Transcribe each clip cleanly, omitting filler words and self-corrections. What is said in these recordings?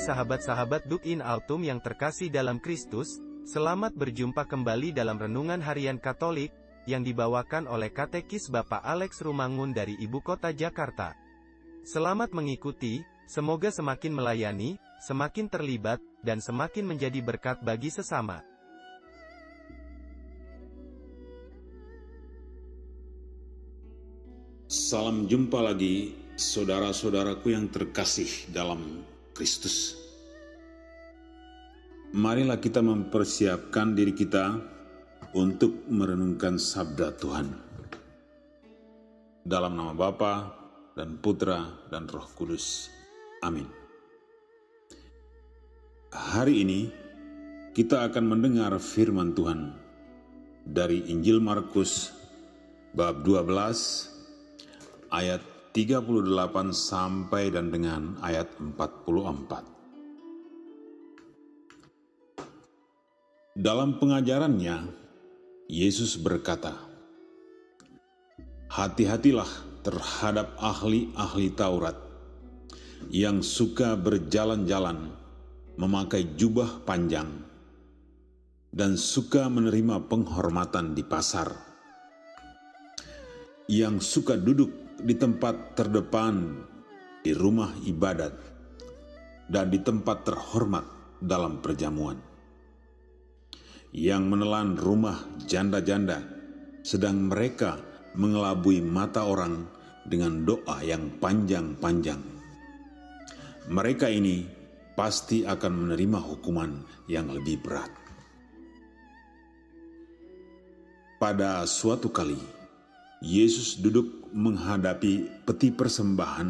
sahabat-sahabat Duk in Altum yang terkasih dalam Kristus, selamat berjumpa kembali dalam Renungan Harian Katolik, yang dibawakan oleh Katekis Bapak Alex Rumangun dari Ibu Kota Jakarta. Selamat mengikuti, semoga semakin melayani, semakin terlibat, dan semakin menjadi berkat bagi sesama. Salam jumpa lagi, saudara-saudaraku yang terkasih dalam Kristus. Marilah kita mempersiapkan diri kita untuk merenungkan sabda Tuhan. Dalam nama Bapa dan Putra dan Roh Kudus. Amin. Hari ini kita akan mendengar firman Tuhan dari Injil Markus bab 12 ayat 38 sampai dan dengan ayat 44. Dalam pengajarannya, Yesus berkata, "Hati-hatilah terhadap ahli-ahli Taurat yang suka berjalan-jalan memakai jubah panjang dan suka menerima penghormatan di pasar, yang suka duduk di tempat terdepan di rumah ibadat dan di tempat terhormat dalam perjamuan, yang menelan rumah janda-janda sedang mereka mengelabui mata orang dengan doa yang panjang-panjang. Mereka ini pasti akan menerima hukuman yang lebih berat." Pada suatu kali, Yesus duduk menghadapi peti persembahan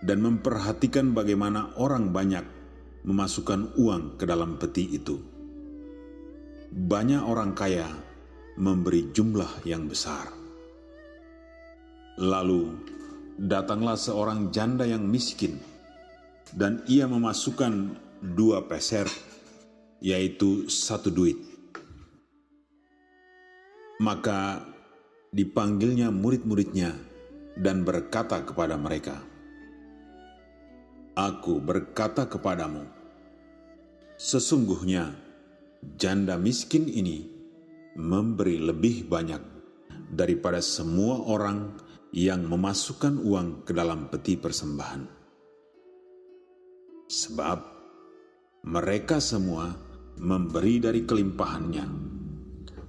dan memperhatikan bagaimana orang banyak memasukkan uang ke dalam peti itu. Banyak orang kaya memberi jumlah yang besar. Lalu datanglah seorang janda yang miskin, dan ia memasukkan 2 peser, yaitu 1 duit. Maka dipanggilnya murid-muridnya dan berkata kepada mereka, "Aku berkata kepadamu, sesungguhnya janda miskin ini memberi lebih banyak daripada semua orang yang memasukkan uang ke dalam peti persembahan. Sebab mereka semua memberi dari kelimpahannya,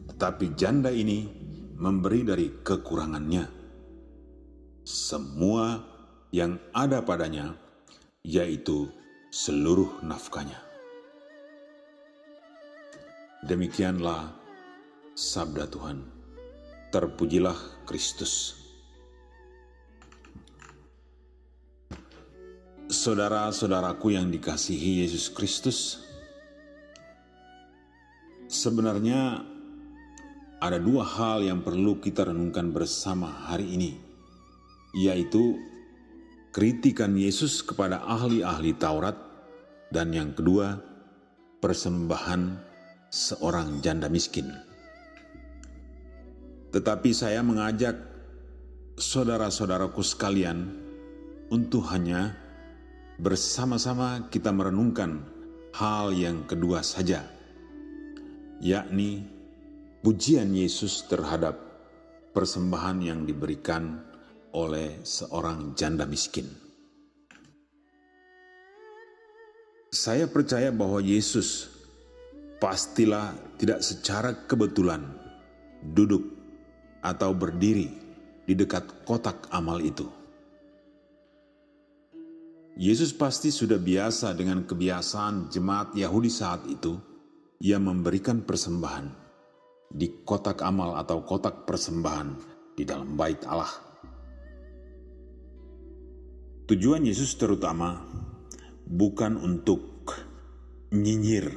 tetapi janda ini memberi dari kekurangannya, semua yang ada padanya, yaitu seluruh nafkahnya." Demikianlah sabda Tuhan. Terpujilah Kristus. Saudara-saudaraku yang dikasihi Yesus Kristus, sebenarnya ada 2 hal yang perlu kita renungkan bersama hari ini, yaitu kritikan Yesus kepada ahli-ahli Taurat, dan yang kedua, persembahan seorang janda miskin. Tetapi saya mengajak saudara-saudaraku sekalian untuk hanya bersama-sama kita merenungkan hal yang kedua saja, yakni pujian Yesus terhadap persembahan yang diberikan oleh seorang janda miskin. Saya percaya bahwa Yesus pastilah tidak secara kebetulan duduk atau berdiri di dekat kotak amal itu. Yesus pasti sudah biasa dengan kebiasaan jemaat Yahudi saat itu yang memberikan persembahan di kotak amal atau kotak persembahan di dalam bait Allah. Tujuan Yesus terutama bukan untuk nyinyir,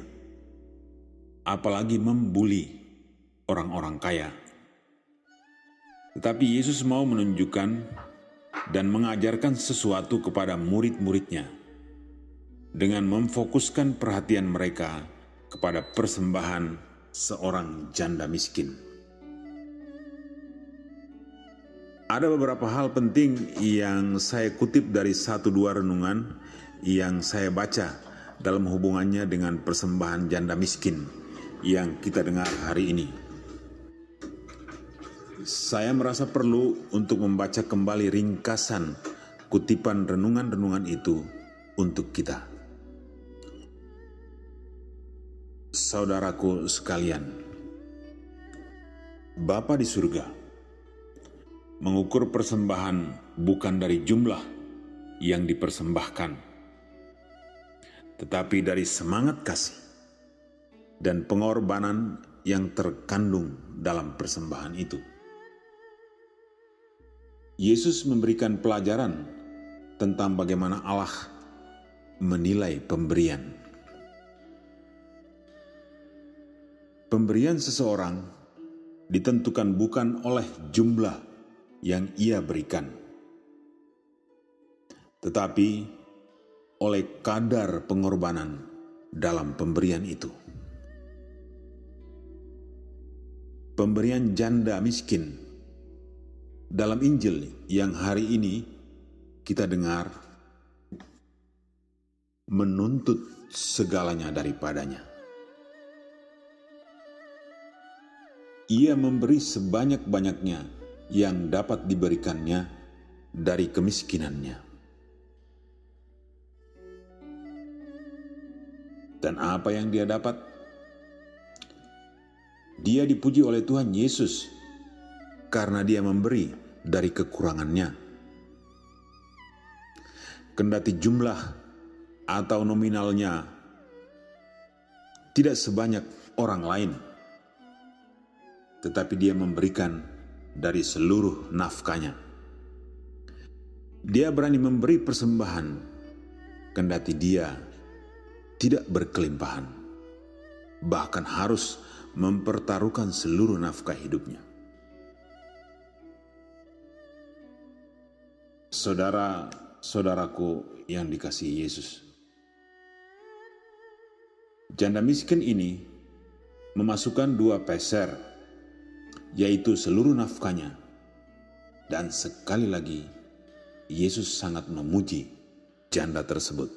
apalagi membuli orang-orang kaya. Tetapi Yesus mau menunjukkan dan mengajarkan sesuatu kepada murid-muridnya dengan memfokuskan perhatian mereka kepada persembahan seorang janda miskin. Ada beberapa hal penting yang saya kutip dari 1-2 renungan yang saya baca dalam hubungannya dengan persembahan janda miskin yang kita dengar hari ini. Saya merasa perlu untuk membaca kembali ringkasan kutipan renungan-renungan itu untuk kita. Saudaraku sekalian, Bapa di surga mengukur persembahan bukan dari jumlah yang dipersembahkan, tetapi dari semangat kasih dan pengorbanan yang terkandung dalam persembahan itu. Yesus memberikan pelajaran tentang bagaimana Allah menilai pemberian. Pemberian seseorang ditentukan bukan oleh jumlah yang ia berikan, tetapi oleh kadar pengorbanan dalam pemberian itu. Pemberian janda miskin dalam Injil yang hari ini kita dengar menuntut segalanya daripadanya. Ia memberi sebanyak-banyaknya yang dapat diberikannya dari kemiskinannya. Dan apa yang dia dapat? Dia dipuji oleh Tuhan Yesus karena dia memberi dari kekurangannya. Kendati jumlah atau nominalnya tidak sebanyak orang lain, tetapi dia memberikan dari seluruh nafkahnya. Dia berani memberi persembahan, kendati dia tidak berkelimpahan, bahkan harus mempertaruhkan seluruh nafkah hidupnya. Saudara-saudaraku yang dikasihi Yesus, janda miskin ini memasukkan 2 peser, yaitu seluruh nafkahnya. Dan sekali lagi, Yesus sangat memuji janda tersebut.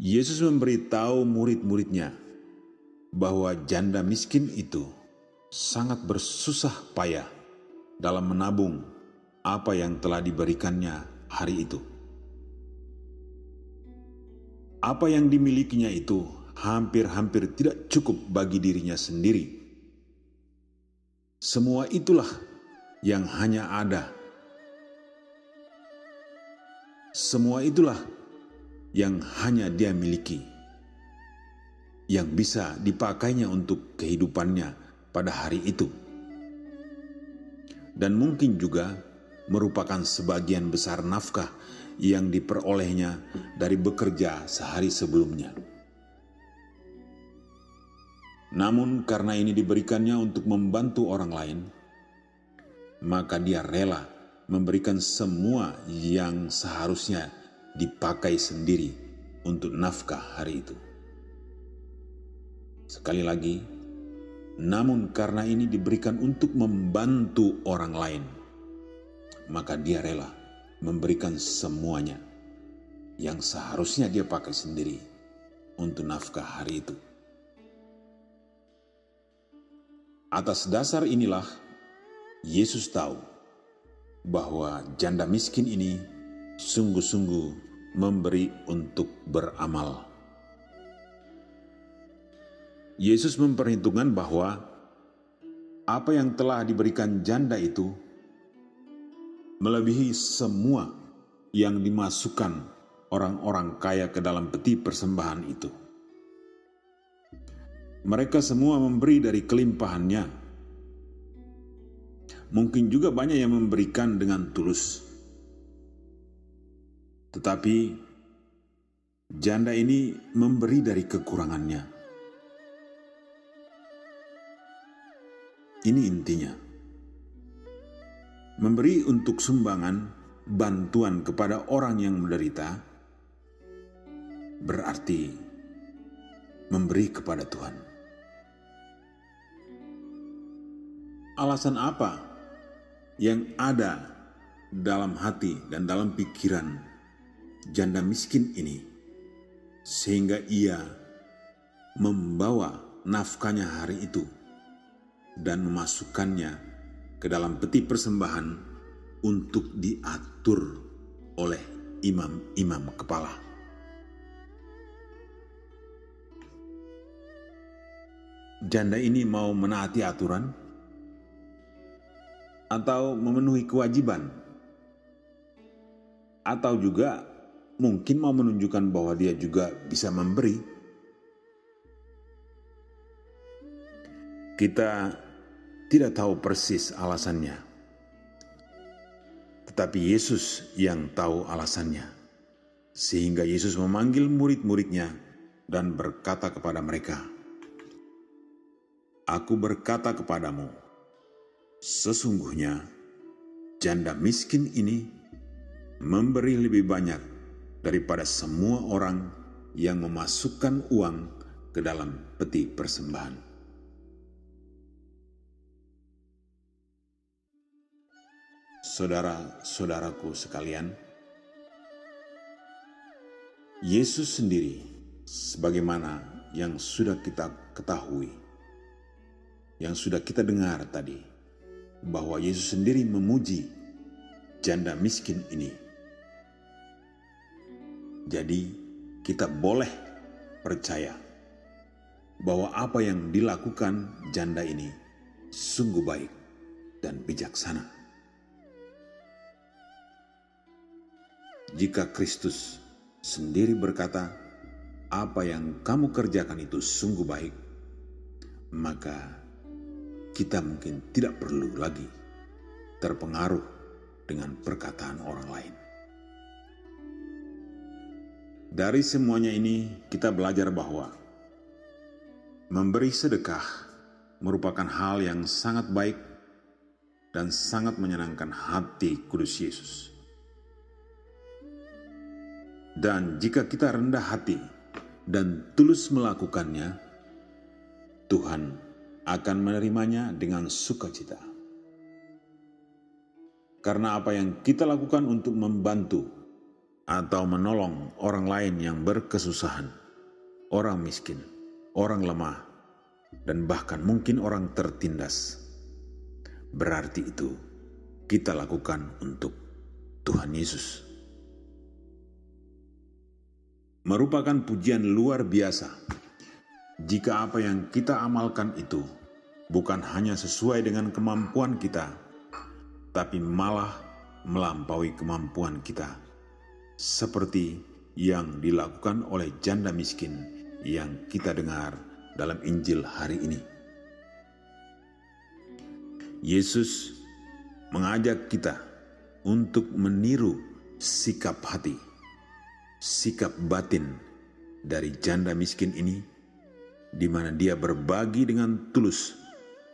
Yesus memberitahu murid-muridnya bahwa janda miskin itu sangat bersusah payah dalam menabung apa yang telah diberikannya hari itu. Apa yang dimilikinya itu hampir-hampir tidak cukup bagi dirinya sendiri. Semua itulah yang hanya ada. Semua itulah yang hanya dia miliki, yang bisa dipakainya untuk kehidupannya pada hari itu. Dan mungkin juga merupakan sebagian besar nafkah yang diperolehnya dari bekerja sehari sebelumnya. Namun karena ini diberikannya untuk membantu orang lain, maka dia rela memberikan semua yang seharusnya dipakai sendiri untuk nafkah hari itu. Sekali lagi, namun karena ini diberikan untuk membantu orang lain, maka dia rela memberikan semuanya yang seharusnya dia pakai sendiri untuk nafkah hari itu. Atas dasar inilah, Yesus tahu bahwa janda miskin ini sungguh-sungguh memberi untuk beramal. Yesus memperhitungkan bahwa apa yang telah diberikan janda itu melebihi semua yang dimasukkan orang-orang kaya ke dalam peti persembahan itu. Mereka semua memberi dari kelimpahannya. Mungkin juga banyak yang memberikan dengan tulus. Tetapi janda ini memberi dari kekurangannya. Ini intinya. Memberi untuk sumbangan, bantuan kepada orang yang menderita, berarti memberi kepada Tuhan. Alasan apa yang ada dalam hati dan dalam pikiran janda miskin ini, sehingga ia membawa nafkahnya hari itu dan memasukkannya ke dalam peti persembahan untuk diatur oleh imam-imam kepala. Janda ini mau menaati aturan atau memenuhi kewajiban, atau juga mungkin mau menunjukkan bahwa dia juga bisa memberi. Kita tidak tahu persis alasannya, tetapi Yesus yang tahu alasannya, sehingga Yesus memanggil murid-muridnya dan berkata kepada mereka, "Aku berkata kepadamu, sesungguhnya janda miskin ini memberi lebih banyak daripada semua orang yang memasukkan uang ke dalam peti persembahan." Saudara-saudaraku sekalian, Yesus sendiri, sebagaimana yang sudah kita ketahui, yang sudah kita dengar tadi, bahwa Yesus sendiri memuji janda miskin ini. Jadi kita boleh percaya bahwa apa yang dilakukan janda ini sungguh baik dan bijaksana. Jika Kristus sendiri berkata, "Apa yang kamu kerjakan itu sungguh baik," maka kita mungkin tidak perlu lagi terpengaruh dengan perkataan orang lain. Dari semuanya ini kita belajar bahwa memberi sedekah merupakan hal yang sangat baik dan sangat menyenangkan hati kudus Yesus. Dan jika kita rendah hati dan tulus melakukannya, Tuhan akan menerimanya dengan sukacita. Karena apa yang kita lakukan untuk membantu atau menolong orang lain yang berkesusahan, orang miskin, orang lemah, dan bahkan mungkin orang tertindas, berarti itu kita lakukan untuk Tuhan Yesus. Merupakan pujian luar biasa jika apa yang kita amalkan itu bukan hanya sesuai dengan kemampuan kita, tapi malah melampaui kemampuan kita, seperti yang dilakukan oleh janda miskin yang kita dengar dalam Injil hari ini. Yesus mengajak kita untuk meniru sikap hati, sikap batin dari janda miskin ini, di mana dia berbagi dengan tulus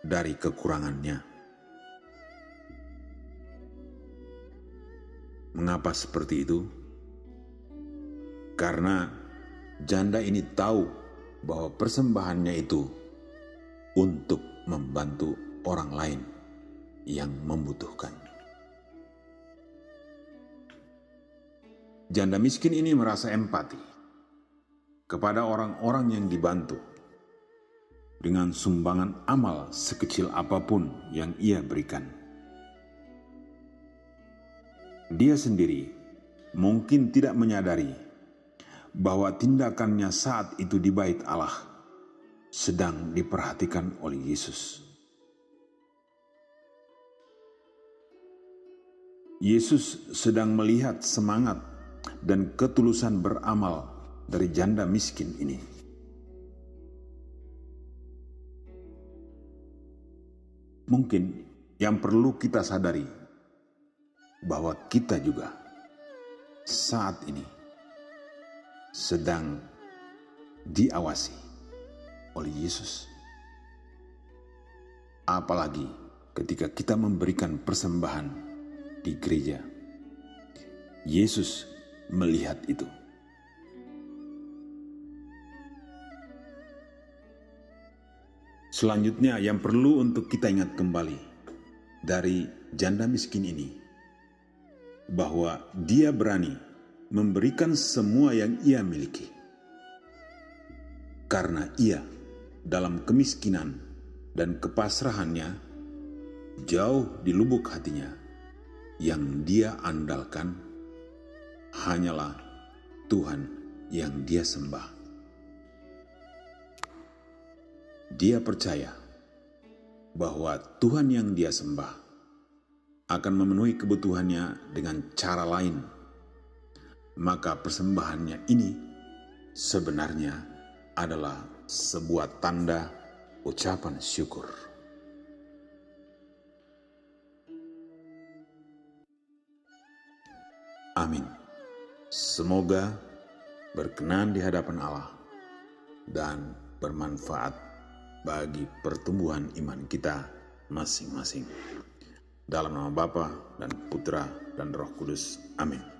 dari kekurangannya. Mengapa seperti itu? Karena janda ini tahu bahwa persembahannya itu untuk membantu orang lain yang membutuhkan. Janda miskin ini merasa empati kepada orang-orang yang dibantu dengan sumbangan amal sekecil apapun yang ia berikan. Dia sendiri mungkin tidak menyadari bahwa tindakannya saat itu di Bait Allah sedang diperhatikan oleh Yesus. Yesus sedang melihat semangat dan ketulusan beramal dari janda miskin ini. Mungkin yang perlu kita sadari bahwa kita juga saat ini sedang diawasi oleh Yesus. Apalagi ketika kita memberikan persembahan di gereja. Yesus melihat itu. Selanjutnya yang perlu untuk kita ingat kembali dari janda miskin ini, bahwa dia berani memberikan semua yang ia miliki. Karena ia dalam kemiskinan dan kepasrahannya, jauh di lubuk hatinya, yang dia andalkan hanyalah Tuhan yang dia sembah. Dia percaya bahwa Tuhan yang dia sembah akan memenuhi kebutuhannya dengan cara lain. Maka persembahannya ini sebenarnya adalah sebuah tanda ucapan syukur. Amin. Semoga berkenan di hadapan Allah dan bermanfaat bagi pertumbuhan iman kita masing-masing. Dalam nama Bapa dan Putra dan Roh Kudus. Amin.